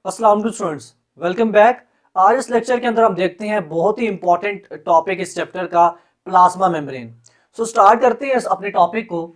अस्सलाम वालेकुम students, welcome back. आज इस लेक्चर के अंदर हम देखते हैं बहुत ही इंपॉर्टेंट टॉपिक इस चैप्टर का, प्लाज्मा मेम्ब्रेन। स्टार्ट करते हैं अपने टॉपिक को।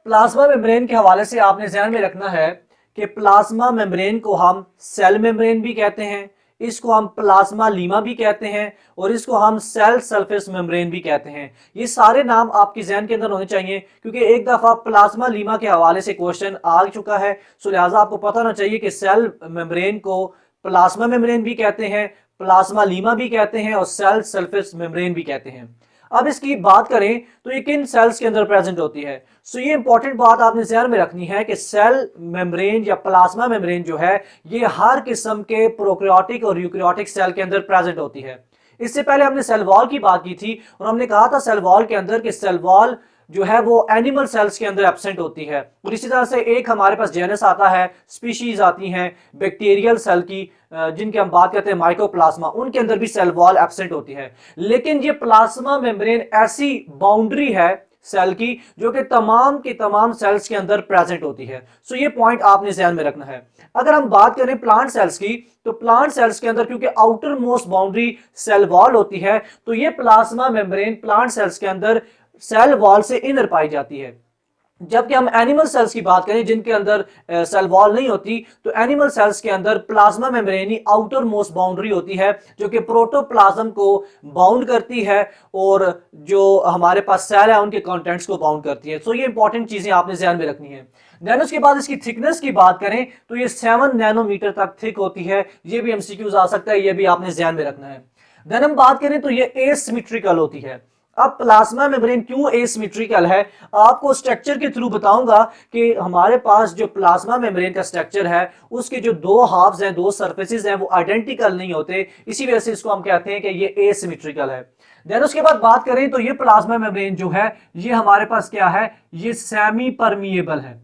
प्लाज्मा मेम्ब्रेन के हवाले से आपने ध्यान में रखना है कि प्लाज्मा मेम्ब्रेन को हम सेल मेम्ब्रेन भी कहते हैं, इसको हम प्लाज्मा लीमा भी कहते हैं और इसको हम सेल सरफेस मेम्ब्रेन भी कहते हैं। ये सारे नाम आपके जहन के अंदर होने चाहिए क्योंकि एक दफा प्लाज्मा लीमा के हवाले से क्वेश्चन आ चुका है। सो लिहाजा आपको पता होना चाहिए कि सेल मेम्ब्रेन को प्लाज्मा मेम्ब्रेन भी कहते हैं, प्लाज्मा लीमा भी कहते हैं और सेल सरफेस मेम्ब्रेन भी कहते हैं। अब इसकी बात करें तो ये किन सेल्स के अंदर प्रेजेंट होती है। ये इंपॉर्टेंट बात आपने ध्यान में रखनी है कि सेल मेम्ब्रेन या प्लाज्मा मेम्ब्रेन जो है ये हर किस्म के प्रोकैरियोटिक और यूकैरियोटिक सेल के अंदर प्रेजेंट होती है। इससे पहले हमने सेल वॉल की बात की थी और हमने कहा था सेल वॉल के अंदर कि सेल वॉल जो है वो एनिमल सेल्स के अंदर एब्सेंट होती है और इसी तरह से एक हमारे पास जेनस आता है, स्पीशीज आती हैं बैक्टीरियल सेल की, जिनकी हम बात करते हैं माइकोप्लाज्मा, उनके अंदर भी सेल वॉल एब्सेंट होती है। लेकिन ये प्लाज्मा मेम्ब्रेन ऐसी बाउंड्री है सेल की जो कि तमाम के तमाम सेल्स के अंदर प्रेजेंट होती है। ये पॉइंट आपने ध्यान में रखना है। अगर हम बात करें प्लांट सेल्स की तो प्लांट सेल्स के अंदर क्योंकि outermost boundary cell wall होती है तो ये प्लाज्मा मेम्ब्रेन प्लांट सेल्स के अंदर सेल वॉल से इनर पाई जाती है। जबकि हम एनिमल सेल्स की बात करें जिनके अंदर सेल वॉल नहीं होती तो एनिमल सेल्स के अंदर प्लाज्मा मेम्ब्रेन ही आउटर मोस्ट बाउंड्री होती है जो कि प्रोटोप्लाज्म को बाउंड करती है और जो हमारे पास सेल है उनके कंटेंट्स को बाउंड करती है। ये इंपॉर्टेंट चीजें आपने ध्यान में रखनी है। देन उसके बाद इसकी थिकनेस की बात करें तो ये 7 नैनोमीटर तक थिक होती है। ये भी एमसीक्यूज आ सकता है, ये भी आपने ध्यान में रखना है। देन हम बात करें तो ये एसिमेट्रिकल होती है। अब प्लाज्मा मेम्ब्रेन क्यों एसिमेट्रिकल है आपको स्ट्रक्चर के थ्रू बताऊंगा कि हमारे पास जो प्लाज्मा मेम्ब्रेन का स्ट्रक्चर है उसके जो दो हाफ्स हैं, दो सरफेसेस हैं, वो आइडेंटिकल नहीं होते, इसी वजह से इसको हम कहते हैं कि ये एसिमेट्रिकल है। देन उसके बाद बात करें तो ये प्लाज्मा मेम्ब्रेन जो है ये हमारे पास क्या है, ये सेमी परमिएबल है।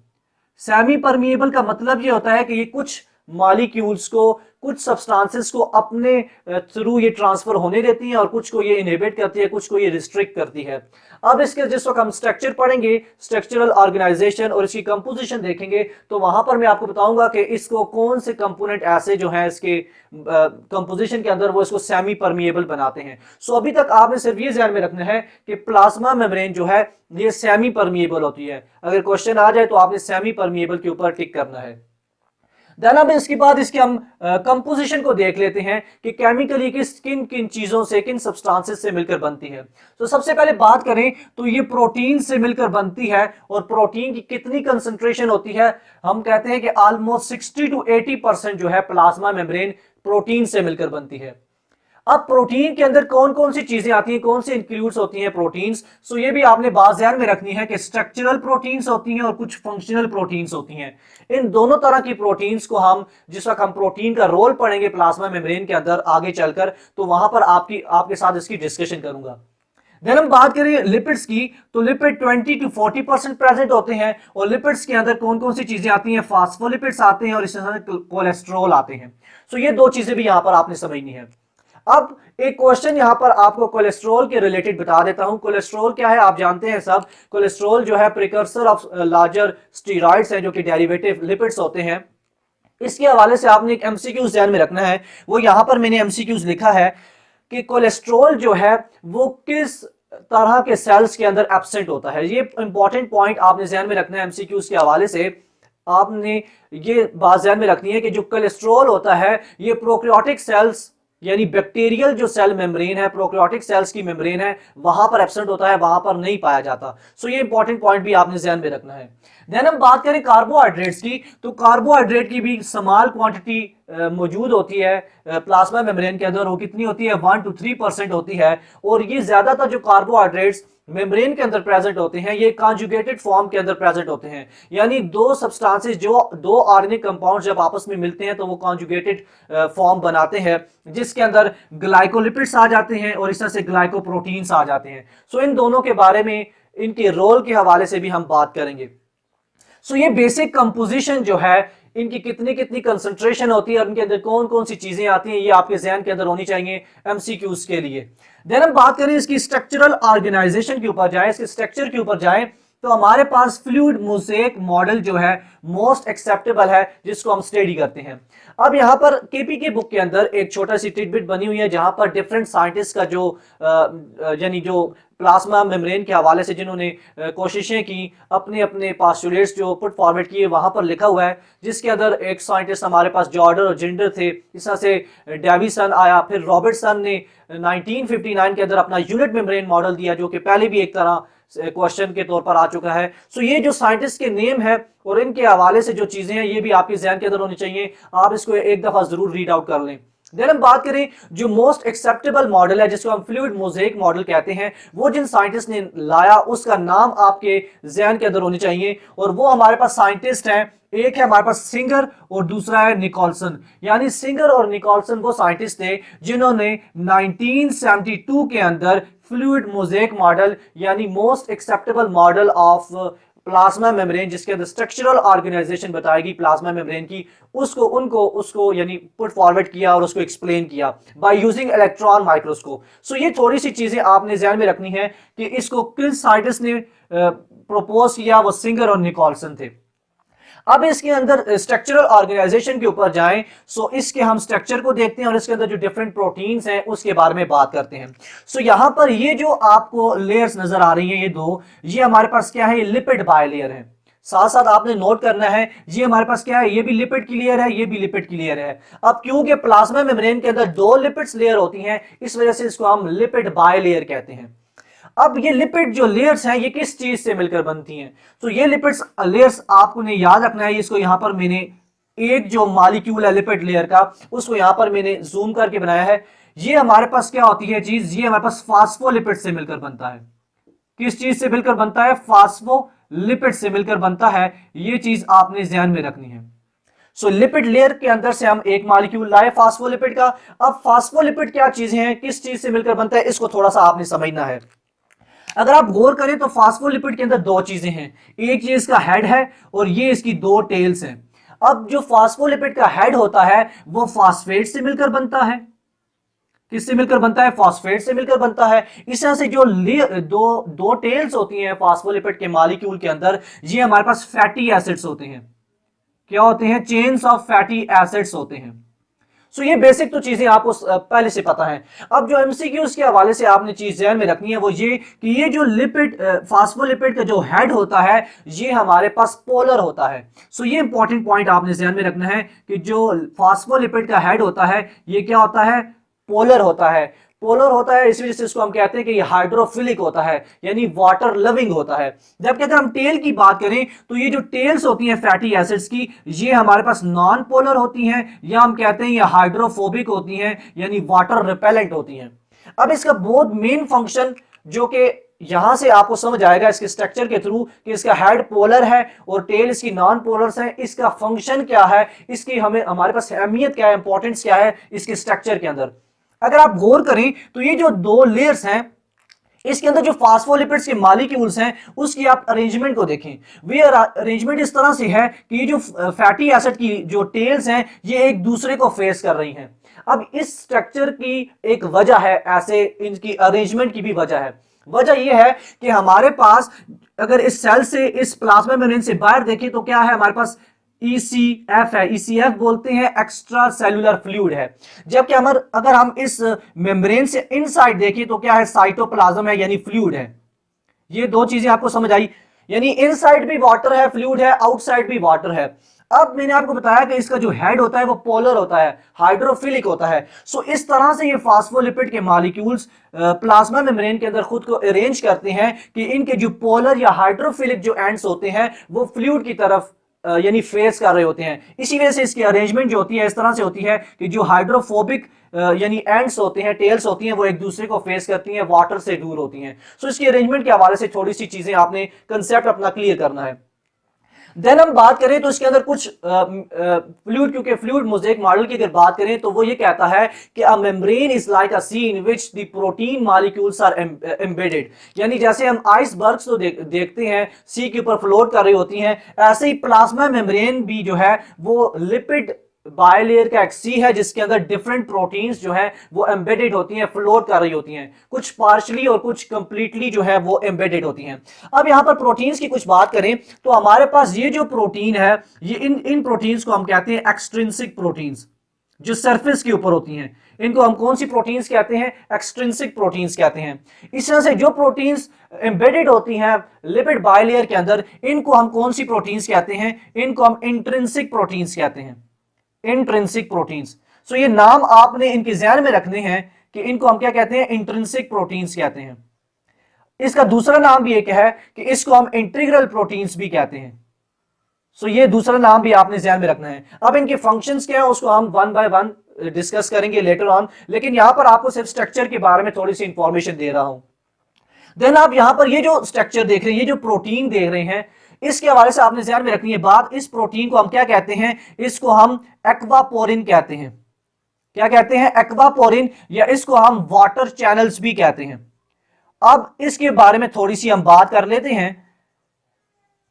सेमी परमिएबल का मतलब ये होता है कि ये कुछ मॉलिक्यूल्स को, कुछ सब्सटेंसेस को अपने थ्रू ये ट्रांसफर होने देती है और कुछ को ये इनहिबिट करती है, कुछ को ये रिस्ट्रिक्ट करती है। अब इसके जिस वक्त हम स्ट्रक्चर पढ़ेंगे, स्ट्रक्चरल ऑर्गेनाइजेशन और इसकी कंपोजिशन देखेंगे तो वहां पर मैं आपको बताऊंगा कि इसको कौन से कंपोनेंट ऐसे जो हैं इसके कंपोजिशन के अंदर वो इसको सेमी परमिएबल बनाते हैं। अभी तक आपने सिर्फ ये ध्यान में रखना है कि प्लाज्मा मेम्ब्रेन जो है ये सेमी परमिएबल होती है। अगर क्वेश्चन आ जाए तो आपने सेमी परमिएबल के ऊपर टिक करना है। देन अब इसके बाद इसके हम कंपोजिशन को देख लेते हैं कि केमिकली किन किन चीजों से, किन सब्सटेंसेस से मिलकर बनती है। तो सबसे पहले बात करें तो ये प्रोटीन से मिलकर बनती है और प्रोटीन की कितनी कंसंट्रेशन होती है, हम कहते हैं कि ऑलमोस्ट 60 to 80% जो है प्लाज्मा मेम्ब्रेन प्रोटीन से मिलकर बनती है। अब प्रोटीन के अंदर कौन कौन सी चीजें आती हैं, कौन सी इंक्लूड्स होती हैं प्रोटीन्स। ये भी आपने बात ध्यान में रखनी है कि स्ट्रक्चरल प्रोटीन्स होती हैं और कुछ फंक्शनल प्रोटीन्स होती हैं। इन दोनों तरह की प्रोटीन्स को हम जिस वक्त हम प्रोटीन का रोल पढ़ेंगे प्लाज्मा मेम्ब्रेन के अंदर आगे चलकर तो वहां पर आपके साथ इसकी डिस्कशन करूंगा। देन हम बात करें लिपिड्स की तो लिपिड 20 to 40% प्रेजेंट होते हैं और लिपिड्स के अंदर कौन कौन सी चीजें आती हैं, फास्फोलिपिड्स आते हैं और इसके साथ कोलेस्ट्रॉल आते हैं। ये दो चीजें भी यहां पर आपने समझनी है। अब एक क्वेश्चन यहां पर आपको कोलेस्ट्रॉल के रिलेटेड बता देता हूं। कोलेस्ट्रॉल क्या है आप जानते हैं सब। कोलेस्ट्रॉल जो है प्रिकर्सर ऑफ लार्जर स्टीरॉइड्स है जो कि डेरिवेटिव लिपिड्स होते हैं। इसके हवाले से आपने एक एमसीक्यूज ध्यान में रखना है, वो यहां पर मैंने एमसीक्यूज लिखा है कि कोलेस्ट्रॉल जो है वो किस तरह के सेल्स के अंदर एब्सेंट होता है। ये इंपॉर्टेंट पॉइंट आपने ध्यान में रखना है। एमसीक्यूज के हवाले से आपने ये बात ध्यान में रखनी है कि जो कोलेस्ट्रॉल होता है ये प्रोकैरियोटिक सेल्स यानी बैक्टीरियल जो सेल मेम्ब्रेन है, प्रोकैरियोटिक सेल्स की मेम्ब्रेन है, वहां पर एब्सेंट होता है, वहां पर नहीं पाया जाता। ये इंपॉर्टेंट पॉइंट भी आपने ध्यान में रखना है। देन हम बात करें कार्बोहाइड्रेट्स की तो कार्बोहाइड्रेट की भी स्मॉल क्वांटिटी मौजूद होती है प्लाज्मा मेम्ब्रेन के अंदर। वो कितनी होती है, 1 to 3% होती है और ये ज्यादातर जो कार्बोहाइड्रेट्स मेम्ब्रेन के अंदर प्रेजेंट होते हैं ये कॉन्जुगेटेड फॉर्म के अंदर प्रेजेंट होते हैं। यानी दो सब्सटेंसेस जो दो ऑर्गेनिक कंपाउंड जब आपस में मिलते हैं तो वो कॉन्जुगेटेड फॉर्म बनाते हैं जिसके अंदर ग्लाइकोलिपिड्स आ जाते हैं और इस तरह से ग्लाइकोप्रोटीन्स आ जाते हैं। इन दोनों के बारे में, इनके रोल के हवाले से भी हम बात करेंगे। ये बेसिक कंपोजिशन जो है, इनकी कितनी कितनी कंसंट्रेशन होती है और इनके अंदर कौन कौन सी चीजें आती हैं, ये आपके ज़हन के अंदर होनी चाहिए एमसीक्यूज के लिए। देन हम बात करें इसकी स्ट्रक्चरल ऑर्गेनाइजेशन के ऊपर जाएं, इसके स्ट्रक्चर के ऊपर जाएं तो हमारे पास फ्लूइड मोज़ेक मॉडल जो है मोस्ट एक्सेप्टेबल है, जिसको हम स्टडी करते हैं। अब यहाँ पर केपी के बुक के अंदर एक छोटा सी टिडबिट बनी हुई है, जहां पर डिफरेंट साइंटिस्ट का जो यानी जो प्लाज्मा मेम्ब्रेन के हवाले से जिन्होंने कोशिशें की, अपने अपने पास्टुलेट्स जो पुट फॉरवर्ड किए, वहां पर लिखा हुआ है, जिसके अंदर एक साइंटिस्ट हमारे पास जॉर्डर और जिंडर थे, इस तरह से डेविसन आया, फिर रॉबर्टसन ने 1959 के अंदर अपना यूनिट मेम्ब्रेन मॉडल दिया, जो कि पहले भी एक तरह क्वेश्चन के तौर पर आ चुका है। सो ये जो साइंटिस्ट के नेम है और इनके हवाले से जो चीजें हैं, ये भी आपके ज़हन के अंदर होनी चाहिए, आप इसको एक दफा जरूर रीड आउट कर लें। देन हम बात करें जो मोस्ट एक्सेप्टेबल मॉडल है, जिसको हम फ्लूइड मोज़ेक मॉडल कहते हैं, वो जिन साइंटिस्ट ने लाया उसका नाम आपके जहन के अंदर होनी चाहिए, और वो हमारे पास साइंटिस्ट हैं। एक है हमारे पास सिंगर और दूसरा है निकोलसन। यानी सिंगर और निकोलसन वो साइंटिस्ट थे जिन्होंने 1972 के अंदर फ्लूइड मोज़ेक मॉडल यानी most acceptable model of plasma membrane, जिसके अंदर स्ट्रक्चरल ऑर्गेनाइजेशन बताएगी प्लाज्मा मेम्ब्रेन की, उसको यानी पुट फॉरवर्ड किया और उसको एक्सप्लेन किया बाय यूजिंग इलेक्ट्रॉन माइक्रोस्कोप। सो ये थोड़ी सी चीजें आपने ध्यान में रखनी है कि इसको किस साइंटिस्ट ने प्रपोज किया, वो सिंगर और निकोलसन थे। अब इसके अंदर स्ट्रक्चरल ऑर्गेनाइजेशन के ऊपर जाएं, सो इसके हम स्ट्रक्चर को देखते हैं और इसके अंदर जो डिफरेंट प्रोटीन्स हैं उसके बारे में बात करते हैं। सो यहां पर ये जो आपको लेयर्स नजर आ रही हैं, ये दो, ये हमारे पास क्या है, ये लिपिड बायलेयर है। साथ साथ आपने नोट करना है, ये हमारे पास क्या है, ये भी लिपिड की लेयर है, ये भी लिपिड की लेयर है। अब क्योंकि प्लाज्मा मेम्ब्रेन के अंदर दो लिपिड्स लेयर होती हैं, इस वजह से इसको हम लिपिड बायलेयर कहते हैं। अब ये लिपिड जो लेयर्स हैं, ये किस चीज से मिलकर बनती हैं? तो ये लिपिड्स लेयर्स आपको ने याद रखना है। इसको यहां पर मैंने एक जो मॉलिक्यूल है लिपिड लेयर का, उसको यहां पर मैंने जूम करके बनाया है। ये हमारे पास क्या होती है चीज, ये हमारे पास फास्फोलिपिड से मिलकर बनता है। किस चीज से मिलकर बनता है? फास्फोलिपिड से मिलकर बनता है। ये चीज आपने ध्यान में रखनी है। सो लिपिड लेयर के अंदर से हम एक मॉलिक्यूल लाए फास्फोलिपिड का। अब फास्फोलिपिड क्या चीजें हैं, किस चीज से मिलकर बनता है, इसको थोड़ा सा आपने समझना है। अगर आप गौर करें तो फास्फोलिपिड के अंदर दो चीजें हैं, एक ये इसका हेड है और ये इसकी दो टेल्स हैं। अब जो फास्फोलिपिड का हेड होता है वो फास्फेट से मिलकर बनता है। किससे मिलकर बनता है? फास्फेट से मिलकर बनता है। इस तरह से जो दो टेल्स होती हैं फास्फोलिपिड के मॉलिक्यूल के अंदर, ये हमारे पास फैटी एसिड्स होते हैं। क्या होते हैं? चेन्स ऑफ फैटी एसिड्स होते हैं। सो ये बेसिक तो चीजें आपको पहले से पता है। अब जो एमसीक्यूज के हवाले से आपने चीज ध्यान में रखनी है वो ये कि ये जो लिपिड फास्फोलिपिड का जो हेड होता है, ये हमारे पास पोलर होता है। सो ये इंपॉर्टेंट पॉइंट आपने ध्यान में रखना है कि जो फास्फोलिपिड का हेड होता है, ये क्या होता है? पोलर होता है। पोलर होता है इस वजह से इसको हम कहते हैं कि ये हाइड्रोफिलिक होता है, यानी वाटर लविंग होता है। जबकि अगर हम टेल की बात करें तो ये जो टेल्स होती हैं फैटी एसिड्स की, ये हमारे पास नॉन पोलर होती हैं, या हम कहते हैं ये हाइड्रोफोबिक होती हैं, यानी वाटर रिपेलेंट होती हैं। अब इसका बहुत मेन फंक्शन जो कि यहां से आपको समझ आएगा इसके स्ट्रक्चर के थ्रू कि इसका हेड पोलर है और टेल इसकी नॉन पोलर है, इसका फंक्शन क्या है, इसकी हमारे पास अहमियत क्या है, इंपॉर्टेंस क्या है इसके स्ट्रक्चर के अंदर। अगर आप गौर करें तो ये जो दो लेयर्स हैं, इसके अंदर जो फास्फोलिपिड्स के मॉलिक्यूल्स हैं उसकी आप अरेंजमेंट को देखें। वे अरेंजमेंट इस तरह से है कि ये जो फैटी एसिड की जो टेल्स हैं, ये एक दूसरे को फेस कर रही हैं। अब इस स्ट्रक्चर की एक वजह है, ऐसे इनकी अरेंजमेंट की भी वजह है। वजह यह है कि हमारे पास अगर इस सेल से, इस प्लाज्मा मेम्ब्रेन से बाहर देखें तो क्या है, हमारे पास ECF है। ECF बोलते हैं एक्स्ट्रा सेलुलर फ्लूइड है। जबकि अगर हम इस मेम्ब्रेन से इनसाइड देखें तो क्या है, साइटोप्लाज्म है, यानी फ्लूइड है। ये दो चीजें आपको समझ आई, यानी इनसाइड भी वाटर है, फ्लूइड है, आउटसाइड भी वाटर है। अब मैंने आपको बताया कि इसका जो हेड होता है वो पोलर होता है, हाइड्रोफिलिक होता है। सो इस तरह से ये फास्फोलिपिड के मॉलिक्यूल्स प्लाज्मा मेम्ब्रेन के अंदर खुद को अरेंज करते हैं कि इनके जो पोलर या हाइड्रोफिलिक जो एंड्स होते हैं वो फ्लूइड की तरफ यानी फेस कर रहे होते हैं। इसी वजह से इसकी अरेंजमेंट जो होती है इस तरह से होती है कि जो हाइड्रोफोबिक यानी एंड्स होते हैं, टेल्स होती हैं, वो एक दूसरे को फेस करती हैं, वाटर से दूर होती हैं। सो इसकी अरेंजमेंट के हवाले से थोड़ी सी चीजें आपने कंसेप्ट अपना क्लियर करना है। देन हम बात करें तो इसके अंदर कुछ फ्लूइड, क्योंकि फ्लूइड मोज़ेक मॉडल की अगर बात करें तो वो ये कहता है कि a membrane is like a sea in which the protein molecules are embedded. यानी जैसे हम आइसबर्ग्स तो देखते हैं सी के ऊपर फ्लोट कर रही होती हैं, ऐसे ही प्लाज्मा मेम्ब्रेन भी जो है वो लिपिड बायलेयर का एक सी है जिसके अंदर डिफरेंट प्रोटीन्स जो है वो एम्बेडेड होती हैं, फ्लोट कर रही होती हैं, कुछ पार्शली और कुछ कंप्लीटली जो है वो एम्बेडेड होती हैं। अब यहां पर प्रोटीन्स की कुछ बात करें तो हमारे पास ये जो प्रोटीन है, ये इन प्रोटीन्स को हम कहते हैं एक्सट्रिंसिक प्रोटीन्स, जो सरफेस के ऊपर होती हैं। इनको हम कौन सी प्रोटीन्स कहते हैं? एक्सट्रिंसिक प्रोटीन्स कहते हैं। इस तरह से जो प्रोटीन्स एम्बेडेड होती हैं लिपिड बायलेयर के अंदर, इनको हम कौन सी प्रोटीन्स कहते हैं? इनको हम इंट्रिंसिक प्रोटीन्स कहते हैं, इंट्रिंसिक प्रोटीन्स। सो ये नाम आपने इनके ध्यान में रखने हैं कि इनको हम क्या कहते हैं? इंट्रिंसिक प्रोटीन्स कहते हैं। इसका दूसरा नाम भी एक है कि इसको हम इंटीग्रल प्रोटीन्स भी कहते हैं। सो ये दूसरा नाम भी आपने ध्यान में रखना है। अब इनके फंक्शंस क्या है उसको हम वन बाय वन डिस्कस करेंगे लेटर ऑन, लेकिन यहां पर आपको सिर्फ स्ट्रक्चर के बारे में थोड़ी सी इंफॉर्मेशन दे रहा हूं। देन आप यहां पर ये जो स्ट्रक्चर देख रहे हैं, ये जो प्रोटीन देख रहे हैं, इसके हवाले से आपने ध्यान में रखनी है बात। इस प्रोटीन को हम क्या कहते हैं? इसको हम एक्वापोरिन कहते हैं। क्या कहते हैं? एक्वापोरिन, या इसको हम वाटर चैनल्स भी कहते हैं। अब इसके बारे में थोड़ी सी हम बात कर लेते हैं।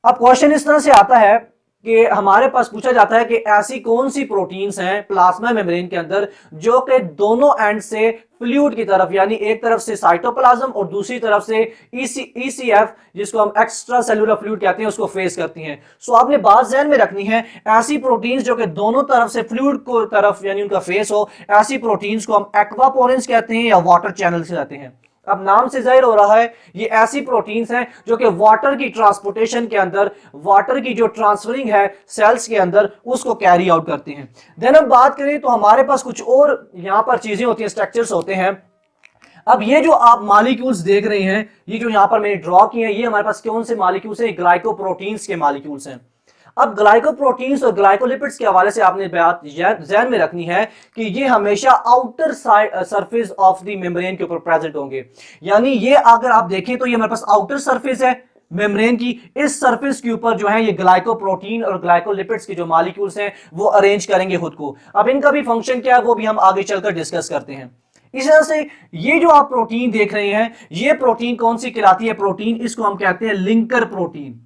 अब क्वेश्चन इस तरह से आता है कि हमारे पास पूछा जाता है कि ऐसी कौन सी प्रोटीन्स हैं प्लाज्मा मेम्ब्रेन के अंदर जो कि दोनों एंड से फ्लूइड की तरफ, यानी एक तरफ से साइटोप्लाज्म और दूसरी तरफ से ईसीएफ, जिसको हम एक्स्ट्रा सेलुलर फ्लूइड कहते हैं, उसको फेस करती हैं। सो आपने बात ध्यान में रखनी है, ऐसी प्रोटीन्स जो कि दोनों तरफ से फ्लूइड को तरफ यानी उनका फेस हो, ऐसी प्रोटीन्स को हम एक्वापोरिन्स कहते हैं या वाटर चैनल्स कहते हैं। अब नाम से जाहिर हो रहा है ये ऐसी प्रोटीन्स हैं जो कि वाटर की ट्रांसपोर्टेशन के अंदर, वाटर की जो ट्रांसफरिंग है सेल्स के अंदर, उसको कैरी आउट करते हैं। देन हम बात करें तो हमारे पास कुछ और यहां पर चीजें होती हैं, स्ट्रक्चर्स होते हैं। अब ये जो आप मॉलिक्यूल्स देख रहे हैं, ये जो यहां पर मैंने ड्रॉ किए हैं, ये हमारे पास कौन से मॉलिक्यूल्स हैं? ग्लाइकोप्रोटीन्स के मॉलिक्यूल्स हैं। अब ग्लाइकोप्रोटीन्स और ग्लाइकोलिपिड्स के हवाले से आपने बात ध्यान में रखनी है कि ये हमेशा outer surface of the membrane के ऊपर प्रेजेंट होंगे। यानी ये अगर आप देखें तो ये हमारे पास आउटर सरफेस है मेम्ब्रेन की, इस सरफेस के ऊपर जो है ये ग्लाइकोप्रोटीन और ग्लाइकोलिपिड्स के जो मॉलिक्यूल्स हैं वो अरेंज करेंगे खुद को। अब इनका भी फंक्शन क्या है वो भी हम आगे चलकर डिस्कस करते हैं। इस तरह से ये जो आप प्रोटीन देख रहे हैं, ये प्रोटीन कौन सी कहलाती है? प्रोटीन, इसको हम कहते हैं लिंकर प्रोटीन,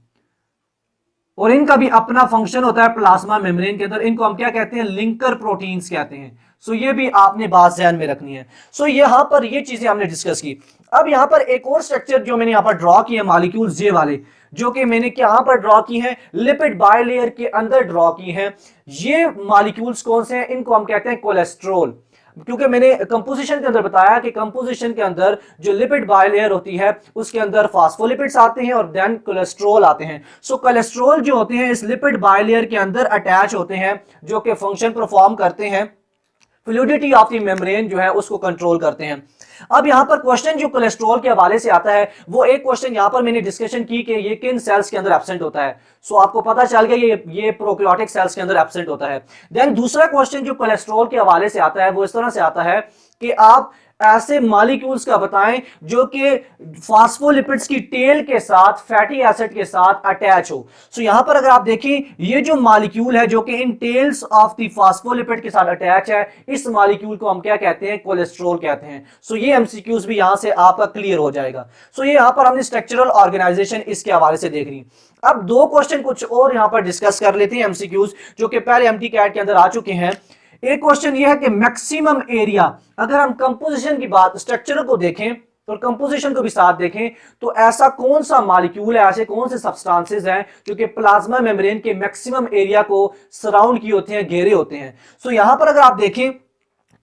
और इनका भी अपना फंक्शन होता है प्लाज्मा मेम्ब्रेन के अंदर। इनको हम क्या कहते हैं? लिंकर प्रोटीन्स कहते हैं। सो ये भी आपने बात ध्यान में रखनी है। सो यहां पर ये चीजें हमने डिस्कस की। अब यहां पर एक और स्ट्रक्चर जो मैंने यहां पर ड्रॉ किए मॉलिक्यूल्स ये वाले, जो कि मैंने यहां पर ड्रॉ की हैं, लिपिड बायलेयर के अंदर ड्रॉ की हैं। ये मॉलिक्यूल्स कौन से हैं? इनको हम कहते हैं कोलेस्ट्रॉल, क्योंकि मैंने कंपोजिशन के अंदर बताया कि कंपोजिशन के अंदर जो लिपिड बायलेयर होती है उसके अंदर फास्फोलिपिड्स आते हैं और देन कोलेस्ट्रॉल आते हैं। सो कोलेस्ट्रॉल जो होते हैं इस लिपिड बायलेयर के अंदर अटैच होते हैं, जो कि फंक्शन परफॉर्म करते हैं, फ्लूइडिटी ऑफ द मेम्ब्रेन जो है उसको कंट्रोल करते हैं। अब यहां पर क्वेश्चन जो कोलेस्ट्रॉल के हवाले से आता है, वो एक क्वेश्चन यहां पर मैंने डिस्कशन की कि ये किन सेल्स के अंदर एब्सेंट होता है। सो आपको पता चल गया ये प्रोकैरियोटिक सेल्स के अंदर एब्सेंट होता है। देन दूसरा क्वेश्चन जो कोलेस्ट्रॉल के हवाले से आता है वो इस तरह से आता है कि आप ऐसे मॉलिक्यूल्स का बताएं जो कि फास्फोलिपिड्स की टेल के साथ, फैटी एसिड के साथ अटैच हो। सो यहां पर अगर आप देखें, ये जो मॉलिक्यूल है जो कि इन टेल्स ऑफ द फास्फोलिपिड के साथ अटैच है, इस मॉलिक्यूल को हम क्या कहते हैं? कोलेस्ट्रॉल कहते हैं। सो ये एमसीक्यूज भी यहां से आपका क्लियर हो जाएगा। सो ये यहां पर हमने स्ट्रक्चरल ऑर्गेनाइजेशन इसके हवाले से देख रही। अब दो क्वेश्चन कुछ और यहां पर डिस्कस कर लेते हैं एमसीक्यूज, जो कि पहले एमटी कैट के अंदर आ चुके हैं। एक क्वेश्चन यह है कि मैक्सिमम एरिया, अगर हम कंपोजिशन की बात, स्ट्रक्चर को देखें और कंपोजिशन को भी साथ देखें, तो ऐसा कौन सा मॉलिक्यूल है, ऐसे कौन से सब्सटेंसेस हैं जो कि प्लाज्मा मेम्ब्रेन के मैक्सिमम एरिया को सराउंड किए होते हैं, घेरे होते हैं। सो यहां पर अगर आप देखें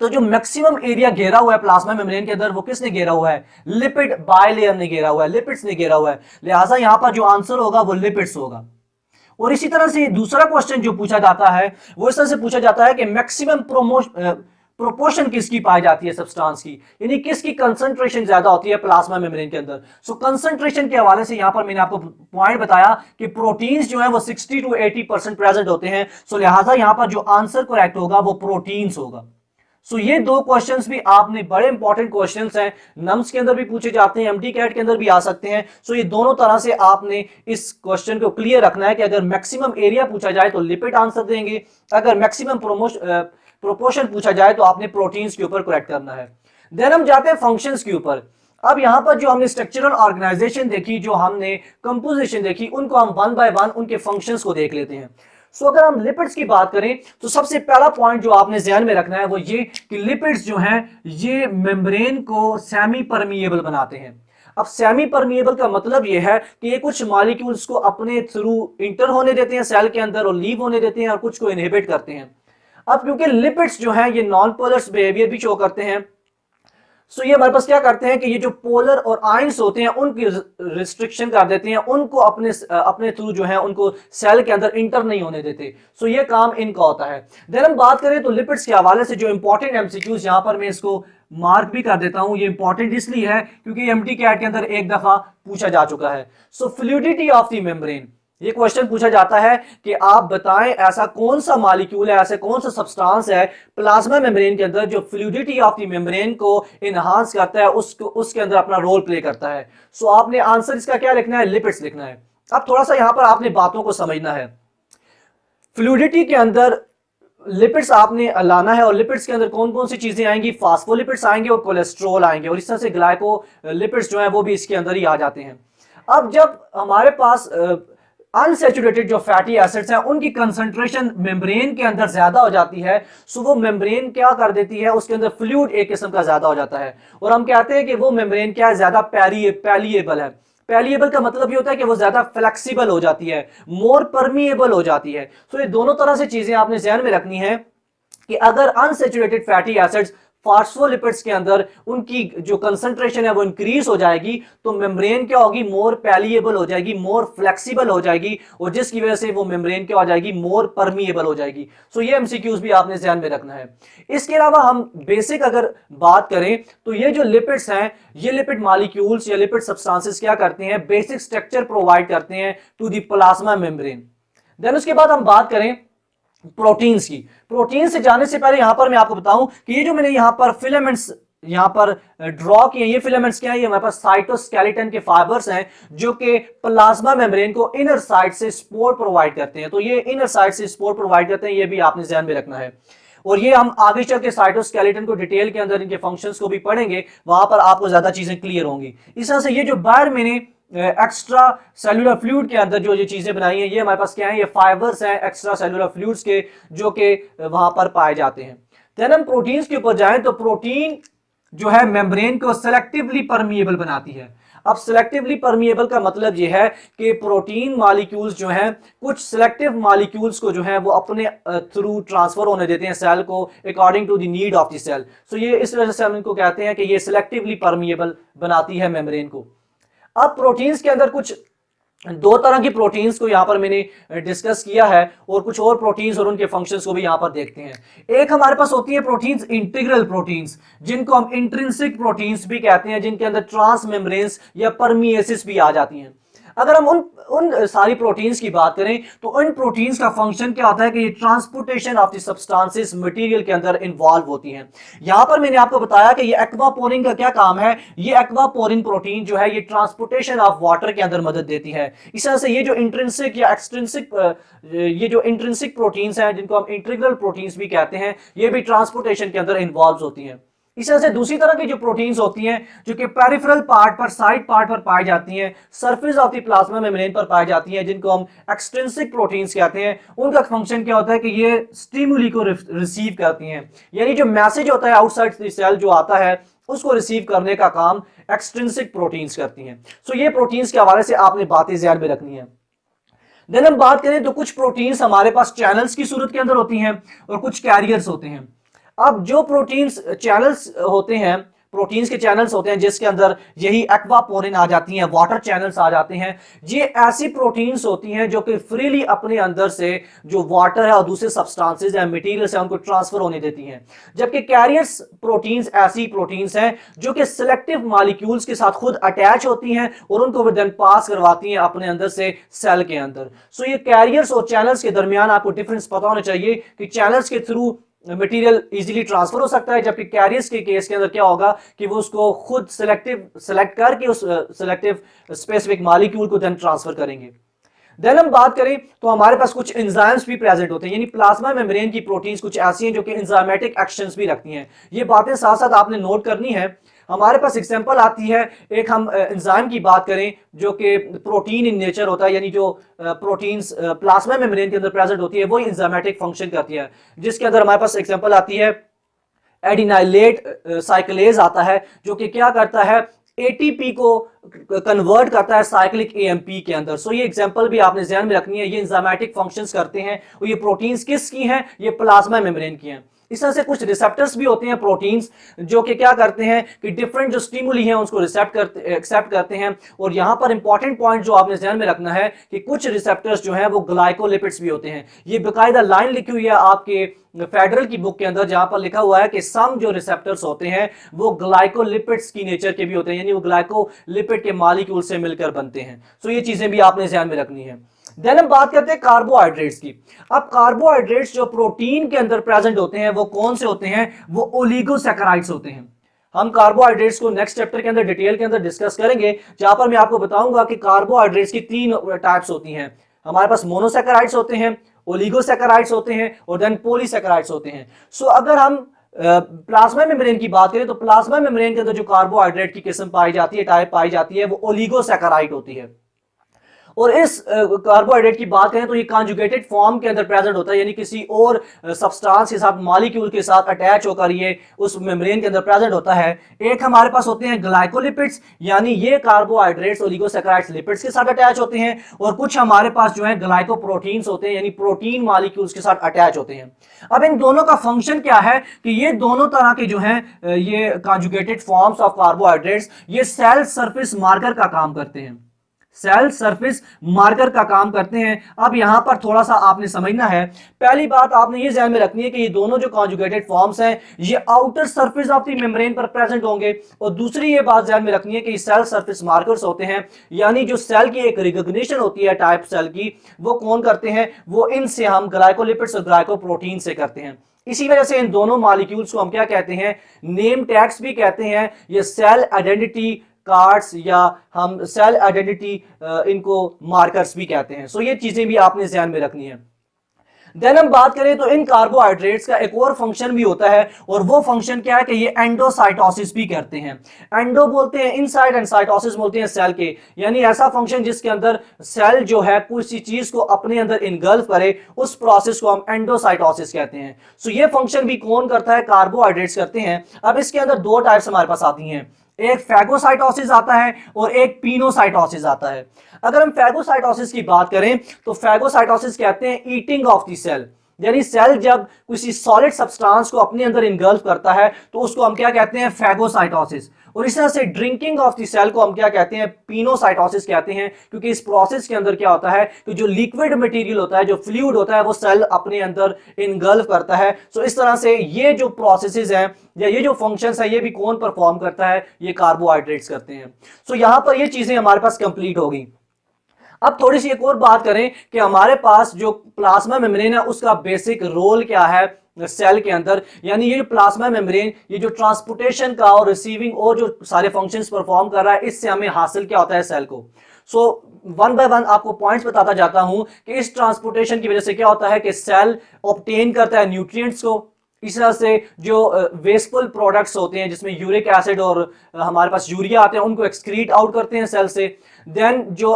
तो जो मैक्सिमम एरिया घेरा हुआ है प्लाज्मा मेम्ब्रेन के अंदर, वो किसने घेरा हुआ है? लिपिड बायलेयर ने घेरा हुआ है, लिपिड्स ने घेरा हुआ है। लिहाजा यहां पर जो आंसर होगा वो लिपिड्स होगा। और इसी तरह से दूसरा क्वेश्चन जो पूछा जाता है वो इस तरह से पूछा जाता है कि मैक्सिमम प्रोपोर्शन किसकी पाई जाती है सब्सटेंस की, यानी किसकी कंसंट्रेशन ज्यादा होती है प्लाज्मा मेम्ब्रेन के अंदर। सो कंसंट्रेशन के हवाले से यहां पर मैंने आपको पॉइंट बताया कि प्रोटीन्स जो है वो 60 to 80% प्रेजेंट होते हैं। सो लिहाजा यहां पर जो आंसर करेक्ट होगा वो प्रोटीन्स होगा। सो ये दो क्वेश्चंस भी आपने, बड़े इंपॉर्टेंट क्वेश्चंस हैं, नम्स के अंदर भी पूछे जाते हैं, एमटी कैट के अंदर भी आ सकते हैं। सो ये दोनों तरह से आपने इस क्वेश्चन को क्लियर रखना है कि अगर मैक्सिमम एरिया पूछा जाए तो लिपिड आंसर देंगे, अगर मैक्सिमम प्रोपोर्शन पूछा जाए तो आपने प्रोटीन्स के ऊपर करेक्ट करना है। देन हम जाते हैं फंक्शंस के ऊपर। अब यहां पर जो हमने स्ट्रक्चरल ऑर्गेनाइजेशन देखी, जो हमने कंपोजिशन देखी, उनको हम वन बाय वन उनके फंक्शंस को देख लेते हैं। सो अगर हम लिपिड्स की बात करें तो सबसे पहला पॉइंट जो आपने ध्यान में रखना है वो ये कि लिपिड्स जो हैं ये मेम्ब्रेन को सेमी परमिएबल बनाते हैं। अब सेमी परमिएबल का मतलब ये है कि ये कुछ मॉलिक्यूल्स को अपने थ्रू इंटर होने देते हैं सेल के अंदर और लीव होने देते हैं और कुछ को इनहिबिट करते हैं। अब क्योंकि लिपिड्स जो हैं ये नॉन पोलर बिहेवियर भी शो करते हैं, सो ये हमारे पास क्या करते हैं कि ये जो पोलर और आयंस होते हैं उनकी रिस्ट्रिक्शन कर देते हैं, उनको अपने थ्रू जो है उनको सेल के अंदर इंटर नहीं होने देते। सो ये काम इनका होता है। देन हम बात करें तो लिपिड्स के हवाले से जो इंपॉर्टेंट एमसीक्यूज यहां पर मैं इसको मार्क भी कर देता हूं, ये इंपॉर्टेंट इसलिए है क्योंकि एमटी कैट के अंदर एक दफा पूछा जा चुका है। सो फ्लूइडिटी ऑफ द मेम्ब्रेन, ये क्वेश्चन पूछा जाता है कि आप बताएं ऐसा कौन सा मॉलिक्यूल है, ऐसा कौन सा सब्सटेंस है प्लाज्मा मेम्ब्रेन के अंदर जो फ्लूइडिटी ऑफ द मेम्ब्रेन को इनहांस करता है, उसके अंदर अपना रोल प्ले करता है। सो आपने आंसर इसका क्या लिखना है, लिपिड्स लिखना है। अब थोड़ा सा यहां पर आपने बातों को समझना है। फ्लूइडिटी के अंदर लिपिड्स आपने लाना है और लिपिड्स के अंदर कौन कौन सी चीजें आएंगी, फास्फोलिपिड्स आएंगे और कोलेस्ट्रॉल आएंगे और इस तरह से ग्लाइको लिपिड्स जो है वो भी इसके अंदर ही आ जाते हैं। अब जब हमारे पास अनसैचुरेटेड जो फैटी एसिड्स हैं उनकी कंसंट्रेशन मेम्ब्रेन के अंदर ज्यादा हो जाती है, सो वो मेम्ब्रेन क्या कर देती है, उसके अंदर फ्लूइड एक किस्म का ज्यादा हो जाता है और हम कहते हैं कि वो मेम्ब्रेन क्या है, ज्यादा पैलिएबल है। पैलिएबल का मतलब ये होता है कि वो ज्यादा फ्लेक्सिबल हो जाती है, मोर परमिएबल हो जाती है। सो ये दोनों तरह से चीजें आपने ध्यान में रखनी है कि अगर अनसैचुरेटेड फैटी एसिड्स फास्फोलिपिड्स के अंदर उनकी जो कंसंट्रेशन है वो इंक्रीज हो जाएगी तो मेम्ब्रेन क्या होगी, मोर पैलिएबल हो जाएगी, मोर फ्लेक्सिबल हो जाएगी और जिसकी वजह से वो मेम्ब्रेन क्या हो जाएगी, मोर परमिएबल हो जाएगी। सो ये एमसीक्यूज भी आपने ध्यान में रखना है। इसके अलावा हम बेसिक अगर बात करें तो ये जो लिपिड्स हैं, ये लिपिड मॉलिक्यूल्स या लिपिड सब्सटेंसेस क्या करते हैं, बेसिक स्ट्रक्चर प्रोवाइड करते हैं to the plasma membrane. Then उसके बाद हम बात करें प्रोटीन्स की। प्रोटीन से जाने से पहले यहां पर मैं आपको बताऊं कि ये जो मैंने यहां पर फिलामेंट्स यहां पर ड्रॉ किए, ये फिलामेंट्स क्या है, ये हमारे पास साइटोस्केलेटन के फाइबर्स हैं जो कि प्लाज्मा मेम्ब्रेन को इनर साइड से सपोर्ट प्रोवाइड करते हैं। तो ये इनर साइड से सपोर्ट प्रोवाइड करते हैं, ये भी आपने ध्यान में रखना है। और ये हम आगे चल के साइटोस्केलेटन को डिटेल के अंदर इनके फंक्शंस को भी पढ़ेंगे, वहां पर आपको ज्यादा चीजें क्लियर होंगी। इस तरह से ये जो बाहर मैंने एक्स्ट्रा सेलुलर फ्लूइड के अंदर जो ये चीजें बनाई हैं, ये हमारे पास क्या है, ये फाइबर्स हैं एक्स्ट्रा सेलुलर फ्लूइड्स के जो कि वहां पर पाए जाते हैं। देन हम प्रोटीन्स के ऊपर जाएं तो प्रोटीन जो है मेम्ब्रेन को सेलेक्टिवली परमिएबल बनाती है। अब सेलेक्टिवली परमिएबल का मतलब ये है कि प्रोटीन मॉलिक्यूल्स जो हैं कुछ सेलेक्टिव मॉलिक्यूल्स को जो है वो अपने थ्रू ट्रांसफर होने देते हैं सेल को according to the need of the cell. So ये इस वजह से हम इनको कहते हैं कि ये सेलेक्टिवली परमिएबल बनाती है मेम्ब्रेन को। अब प्रोटीन्स के अंदर कुछ दो तरह की प्रोटीन्स को यहां पर मैंने डिस्कस किया है और कुछ और प्रोटीन्स और उनके फंक्शंस को भी यहां पर देखते हैं। एक हमारे पास होती है प्रोटीन्स इंटीग्रल प्रोटीन्स, जिनको हम इंट्रिंसिक प्रोटीन्स भी कहते हैं, जिनके अंदर ट्रांस मेम्ब्रेन्स या परमिएसिस भी आ जाती हैं। अगर हम उन सारी प्रोटीन्स की बात करें तो इन प्रोटीन्स का फंक्शन क्या होता है कि ये transportation of the substances material के अंदर इन्वॉल्व होती हैं। यहां पर मैंने आपको बताया कि ये एक्वापोरिन का क्या काम है, ये एक्वापोरिन प्रोटीन जो है ये ट्रांसपोर्टेशन ऑफ वाटर के अंदर मदद देती है। इस तरह से ये जो इंट्रिंसिक या एक्सट्रिंसिक ये जो इंट्रिंसिक प्रोटीन्स हैं जिनको हम इंटीग्रल प्रोटीन्स भी कहते हैं, ये भी ट्रांसपोर्टेशन के अंदर इन्वॉल्व होती हैं। इस तरह से दूसरी तरह की जो प्रोटीन्स होती हैं जो कि पेरिफेरल पार्ट पर, साइड पार्ट पर पाई जाती हैं, surface of the plasma membrane पर पाई जाती हैं, जिनको हम एक्सट्रिंसिक प्रोटीन्स कहते हैं। उनका फंक्शन क्या होता है कि ये स्टिमुली को रिसीव करती हैं, यानी जो मैसेज होता है आउटसाइड द सेल जो आता है उसको रिसीव करने का काम एक्सट्रिंसिक प्रोटीन्स करती हैं। सो ये प्रोटीन्स के हवाले से आपने बातें ध्यान में रखनी है। देन हम बात करें तो कुछ प्रोटीन्स हमारे पास चैनल्स की सूरत के अंदर होती हैं और कुछ कैरियर्स होते हैं। अब जो प्रोटीन्स चैनल्स होते हैं, प्रोटीन्स के चैनल्स होते हैं जिसके अंदर यही एक्वापोरिन आ जाती हैं, वाटर चैनल्स आ जाते हैं, ये ऐसी प्रोटीन्स होती हैं जो कि फ्रीली अपने अंदर से जो वाटर है और दूसरे सब्सटेंसेस हैं, मटेरियल्स हैं, उनको ट्रांसफर होने देती हैं। जबकि कैरियर्स प्रोटीन्स ऐसी प्रोटीन्स हैं जो कि सिलेक्टिव मॉलिक्यूल्स के साथ खुद अटैच होती हैं और उनको देन पास करवाती हैं अपने अंदर से सेल के अंदर। सो ये कैरियर्स और चैनल्स के दरमियान आपको डिफरेंस पता होना चाहिए कि चैनल्स के थ्रू मटेरियल इजीली ट्रांसफर हो सकता है, जबकि कैरियर्स के केस के अंदर क्या होगा कि वो उसको खुद सेलेक्ट करके उस सेलेक्टिव स्पेसिफिक मॉलिक्यूल को देन ट्रांसफर करेंगे। देन हम बात करें तो हमारे पास कुछ एंजाइम्स भी प्रेजेंट होते हैं, यानी प्लाज्मा मेम्ब्रेन की प्रोटीन्स कुछ ऐसी हैं जो कि एंजाइमेटिक एक्शंस भी रखती हैं। ये बातें साथ साथ आपने नोट करनी है। हमारे पास एग्जांपल आती है, एक हम एंजाइम की बात करें जो कि प्रोटीन इन नेचर होता है, यानी जो प्रोटीन्स प्लाज्मा मेम्ब्रेन के अंदर प्रेजेंट होती है वो एंजाइमेटिक फंक्शन करती है, जिसके अंदर हमारे पास एग्जांपल आती है एडिनाइलेट साइक्लेज आता है, जो कि क्या करता है, एटीपी को कन्वर्ट करता है साइक्लिक एएमपी के अंदर। सो ये एग्जांपल भी आपने ध्यान में रखनी है, ये एंजाइमेटिक फंक्शंस करते हैं और ये प्रोटीन्स किसकी हैं, ये प्लाज्मा मेम्ब्रेन की हैं। इस तरह से कुछ रिसेप्टर्स भी होते हैं प्रोटीन्स, जो कि क्या करते हैं कि डिफरेंट जो स्टिमुली हैं उसको एक्सेप्ट करते हैं। और यहां पर इंपॉर्टेंट पॉइंट जो आपने ध्यान में रखना है कि कुछ रिसेप्टर्स जो हैं वो ग्लाइकोलिपिड्स भी होते हैं। ये बेकायदा लाइन लिखी हुई है आपके फेडरल की बुक के अंदर, जहां पर लिखा हुआ है कि सम जो रिसेप्टर्स होते हैं वो ग्लाइकोलिपिड्स की नेचर के भी होते हैं, यानी वो ग्लाइकोलिपिड के मॉलिक्यूल से मिलकर बनते हैं। सो ये चीजें भी आपने ध्यान में रखनी है। देन हम बात करते हैं कार्बोहाइड्रेट्स की। अब कार्बोहाइड्रेट्स जो प्रोटीन के अंदर प्रेजेंट होते हैं वो कौन से होते हैं, वो ओलिगोसैकेराइड्स होते हैं। हम कार्बोहाइड्रेट्स को नेक्स्ट चैप्टर के अंदर डिटेल के अंदर डिस्कस करेंगे, जहां पर मैं आपको बताऊंगा कि कार्बोहाइड्रेट्स की 3 टाइप्स होती हैं। हमारे पास मोनोसैकेराइड्स होते हैं, ओलिगोसैकेराइड्स होते हैं और देन पॉलीसैकेराइड्स होते हैं। सो अगर हम प्लाज्मा मेम्ब्रेन की बात करें तो प्लाज्मा मेम्ब्रेन के अंदर जो कार्बोहाइड्रेट की किस्म पाई जाती है, टाइप पाई जाती है, वो ओलिगोसैकेराइड होती है। और इस कार्बोहाइड्रेट की बात करें तो ये कॉन्जुगेटेड फॉर्म के अंदर प्रेजेंट होता है, यानी किसी और सब्सटेंस के साथ, मॉलिक्यूल के साथ अटैच होकर ये उस मेम्ब्रेन के अंदर प्रेजेंट होता है। एक हमारे पास होते हैं ग्लाइकोलिपिड्स, यानी ये कार्बोहाइड्रेट्स ओलिगोसैकेराइड्स लिपिड्स के साथ अटैच होते हैं। और कुछ हमारे पास जो है ग्लाइकोप्रोटीन्स होते हैं, यानी प्रोटीन मॉलिक्यूल्स के साथ अटैच होते हैं। अब इन दोनों का फंक्शन क्या है कि ये दोनों तरह के जो है ये कॉन्जुगेटेड फॉर्म्स ऑफ कार्बोहाइड्रेट्स ये सेल सरफेस मार्कर का काम करते हैं, सेल सरफेस मार्कर का काम करते हैं। अब यहां पर थोड़ा सा आपने समझना है, पहली बात आपने ये ध्यान में रखनी है कि ये दोनों जो कॉन्जुगेटेड फॉर्म्स हैं ये outer surface of the membrane पर प्रेजेंट होंगे। और दूसरी ये बात ध्यान में रखनी है कि सेल सरफेस मार्कर्स होते हैं, यानी जो सेल की एक रिकॉग्निशन होती है टाइप सेल की, वो कौन करते हैं, वो इनसे हम ग्लाइकोलिपिड्स और ग्लाइकोप्रोटीन से करते हैं। इसी वजह से इन दोनों मॉलिक्यूल्स को हम क्या कहते हैं, नेम टैग्स भी कहते हैं, ये सेल आइडेंटिटी कार्ड्स या हम सेल आइडेंटिटी इनको मार्कर्स भी कहते हैं। सो ये चीजें भी आपने ध्यान में रखनी है। देन हम बात करें तो इन कार्बोहाइड्रेट्स का एक और फंक्शन भी होता है, और वो फंक्शन क्या है कि ये एंडोसाइटोसिस भी करते हैं। एंडो बोलते हैं इनसाइड एंड साइटोसिस बोलते हैं सेल के, यानी ऐसा फंक्शन जिसके अंदर सेल जो है किसी चीज को अपने अंदर इनगल्फ करे, उस प्रोसेस को हम एंडोसाइटोसिस कहते हैं। सो ये फंक्शन भी कौन करता है, कार्बोहाइड्रेट्स करते हैं। अब इसके अंदर 2 टाइप्स हमारे पास आती हैं, एक फैगोसाइटोसिस आता है और एक पिनोसाइटोसिस आता है। अगर हम फैगोसाइटोसिस की बात करें तो फैगोसाइटोसिस कहते हैं ईटिंग ऑफ द सेल, यानी सेल जब किसी सॉलिड सब्सटेंस को अपने अंदर इनगल्फ करता है तो उसको हम क्या कहते हैं, फैगोसाइटोसिस। और इस तरह से ड्रिंकिंग ऑफ द सेल को हम क्या कहते हैं, पिनोसाइटोसिस कहते हैं, क्योंकि इस प्रोसेस के अंदर क्या होता है कि जो लिक्विड मटेरियल होता है, जो फ्लूइड होता है, वो सेल अपने अंदर इनगल्फ करता है। सो इस तरह से ये जो प्रोसेसेस हैं या ये जो फंक्शंस है, ये भी कौन परफॉर्म करता है, ये कार्बोहाइड्रेट्स करते हैं। सो यहां पर ये चीजें हमारे पास कंप्लीट होगी। अब थोड़ी सी एक और बात करें कि हमारे पास जो प्लाज्मा मेम्ब्रेन है उसका बेसिक रोल क्या है सेल के अंदर, यानी ये प्लाज्मा मेम्ब्रेन ये जो ट्रांसपोर्टेशन का और रिसीविंग और जो सारे फंक्शंस परफॉर्म कर रहा है, इससे हमें हासिल क्या होता है सेल को। सो वन बाय वन आपको पॉइंट्स बताता जाता हूं कि इस ट्रांसपोर्टेशन की वजह से क्या होता है कि सेल ऑब्टेन करता है न्यूट्रिएंट्स को। इस तरह से जो वेस्टफुल प्रोडक्ट्स होते हैं जिसमें यूरिक एसिड और हमारे पास यूरिया आते हैं, उनको एक्सक्रीट आउट करते हैं सेल से। देन जो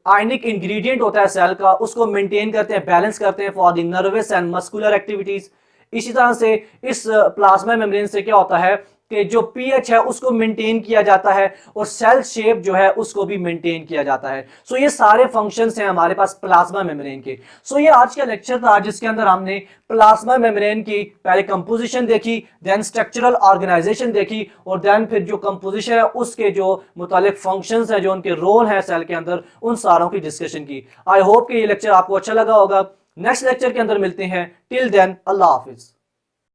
आयनिक इंग्रेडिएंट होता है सेल का, उसको मेंटेन करते हैं, बैलेंस करते हैं for the nervous and muscular activities. इसी तरह से इस प्लाज्मा मेम्ब्रेन से क्या होता है कि जो पीएच है उसको मेंटेन किया जाता है और सेल शेप जो है उसको भी मेंटेन किया जाता है। सो ये सारे फंक्शंस हैं हमारे पास प्लाज्मा मेम्ब्रेन के। सो ये आज का लेक्चर था जिसके अंदर हमने प्लाज्मा मेम्ब्रेन की पहले कंपोजिशन देखी, देन स्ट्रक्चरल ऑर्गेनाइजेशन देखी, और देन फिर जो कंपोजिशन है उसके जो मुतालिक फंक्शंस हैं, जो उनके रोल है सेल के अंदर, उन सारों की डिस्कशन की। आई होप कि ये लेक्चर आपको अच्छा लगा होगा। नेक्स्ट लेक्चर के अंदर मिलते हैं। टिल देन अल्लाह हाफिज।